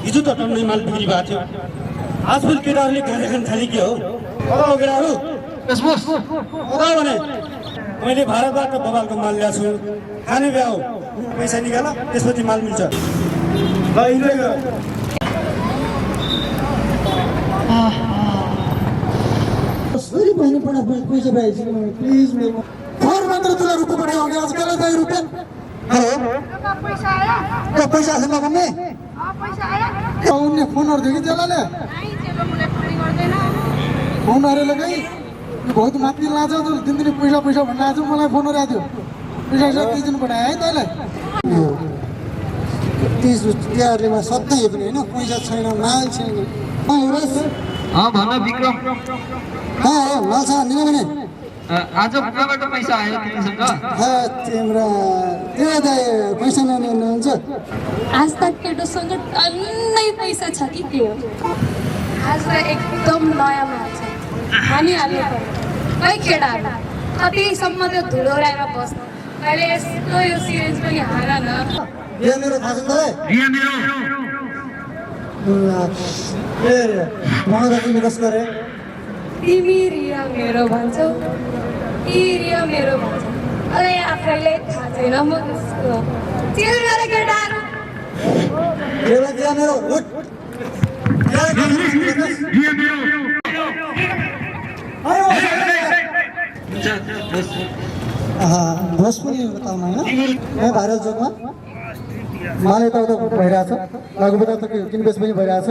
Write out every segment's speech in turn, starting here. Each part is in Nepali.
हिजो त टन्नै माल बिक्री भएको थियो आजकल केटाहरूले गाँजा खान थाले के हो केटाहरू भने मैले भारतबाट बबालको माल ल्याएको छु खाने भ्या हो पैसा निकाल त्यसपछि माल मिल्छ ल इन्जोय गर सरी बहिनी पैसा पाइसक्यो प्लिज मेरो फोन मात्र तुला रुपैयाँ पठायो आज कहाँ गयो रुपैयाँ हेलो पैसा आएन भन्ने उनले फोनहरू दियो कि त्यसलाई फोनहरू लगाइ बहुत माथि लान्छ दिनदिनै पैसा भन्न आज मलाई फोनहरू आएको थियो पैसा 30 दिन पठाएँ है तैँलाई 30 तिहारमा सधैँ पनि होइन पैसा छैन माल छैन भन विक्रम माल छ निन भने आज कहाँबाट पैसा आयो तिमीसँग तिम्रो पैसा नहुन्छ आज त केटोसँग टन्नै पैसा छ कि के हो आज त एकदम नयाँ माल छ हानिहाल्नु पर्यो है केटाहरू कतिसम्म त्यो धुलोराएर बस्नु अहिले यस्तो यो सिरिज पनि हार न मेरो थाहा छ मलाई तिमी रिया मेरो भन्छौ कि रिया मेरो भन्छौ अहिले आफैलाई थाहा छैन म कसको चिल गरे केटाहरू बस पनि बताउनु होइन यहाँ भाइरल चोकमा माल यताउता भइरहेछ लगभग त किनबेच पनि भइरहेछ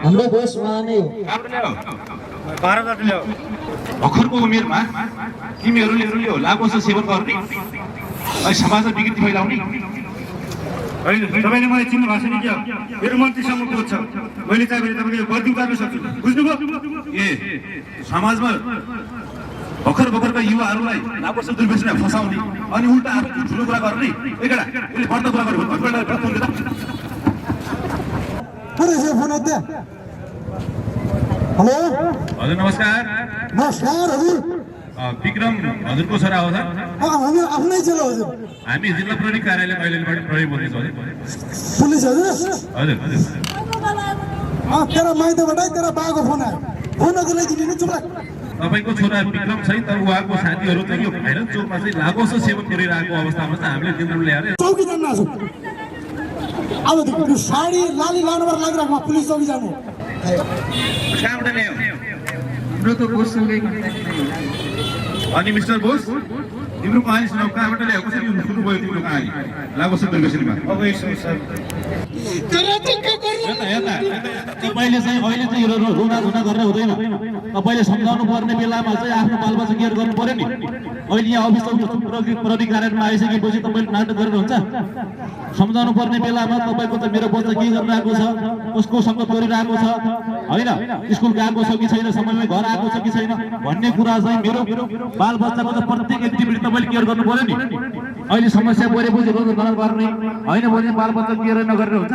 हाम्रो बोस उहाँ नै हो भर्खरको उमेरमा तिमीहरूले लागोस सेवन गर्ने समाजमा विकृति फैलाउने तपाईँले मलाई चिन्नु भएको छैन क्या मेरो मन्त्रीसँग बोध छ मैले चाहिँ तपाईँले बदली उतार्न सक्छु बुझ्नुभयो ए समाजमा भर्खरका युवाहरूलाई लागोस दुर्व्यसनमा फसाउने अनि उल्टा आफू ठुलो कुरा गर्ने एकटा यसले बढ्दो कुरा गर्नु हेलो हजुर नमस्कार नमस्कार हजुर विक्रम हजुरको छोरा हो हजुर आफ्नै छोरा हजुर हामी जिल्ला प्रहरी कार्यालय महिलाबाट प्रहरी बोल्दैछौँ पुलिस हजुर हजुर तेरा माइतबाट तेरा बाको फोन आयो फोन अझै दिनु चुप तपाईँको छोरा विक्रम छ तर उहाँको साथीहरू चाहिँ यो भाइरल चोकमा चाहिँ लागोस सेवन गरिरहेको अवस्थामा चाहिँ हामीले केन्द्रमा ल्याएर चौकी जान्न आज अब त्यो साडी लाली लाउनुबाट लागिरहेको पुलिस चौकी जानु कहाँबाट ल्यायो हाम्रो त बोससँगै अनि मिस्टर बोस तिम्रो कहानी सुनाऊ कहाँबाट ल्यायो कसरी सुरु भयो तिम्रो कहानी लागोस दुर्व्यसनमा अब यसो सर तपाईँले चाहिँ अहिले चाहिँ रुना धुना गरेर हुँदैन तपाईँले सम्झाउनु पर्ने बेलामा चाहिँ आफ्नो बालबच्चा केयर गर्नु पर्यो नि अहिले यहाँ अफिस प्रहरी कार्यालयमा आइसकेपछि तपाईँले नाटक गर्नुहुन्छ सम्झाउनु पर्ने बेलामा तपाईँको त मेरो बच्चा के गरिरहेको छ कसको सङ्गत गरिरहेको छ होइन स्कुल गएको छ कि छैन समयमै घर आएको छ कि छैन भन्ने कुरा चाहिँ मेरो बालबच्चाको त प्रत्येक एक्टिभिटी तपाईँले केयर गर्नु पर्यो नि अहिले समस्या परेपछि रोज गर्ने होइन भने बालबच्चा केयर नगरेर हुन्छ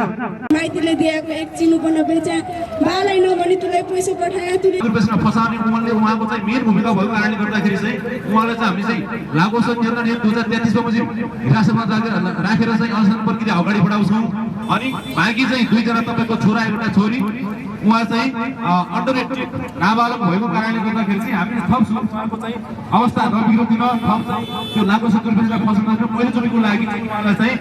माइतीले दिएको एक चिनु पनि बेचा बालै नभनी तुलाई पैसा पठायो तुले दुर्व्यसनमा फसाउने उहाँले उहाँको चाहिँ मेन भूमिका भएको कारणले गर्दाखेरि चाहिँ उहाँलाई चाहिँ हामी चाहिँ लागोस केन्द्र 2033 मा चाहिँ हिरासतमा राखेर चाहिँ अनुसन्धान प्रक्रिया अगाडि बढाउँछौँ अनि बाँकी चाहिँ दुईजना तपाईँको छोरा एउटा छोरी उहाँ चाहिँ अन्डर 18 नाबालक भएको कारणले गर्दाखेरि चाहिँ हामीले थप उहाँको चाहिँ अवस्था नबिग्रिदिन थप चाहिँ त्यो लागोस दुर्व्यसनमा फसाउन पहिलोचोटिको लागि चाहिँ उहाँलाई चाहिँ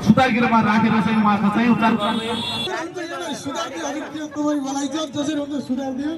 सुधार गृहमा राखेर चाहिँ उहाँको चाहिँ उपचार सुधार दियो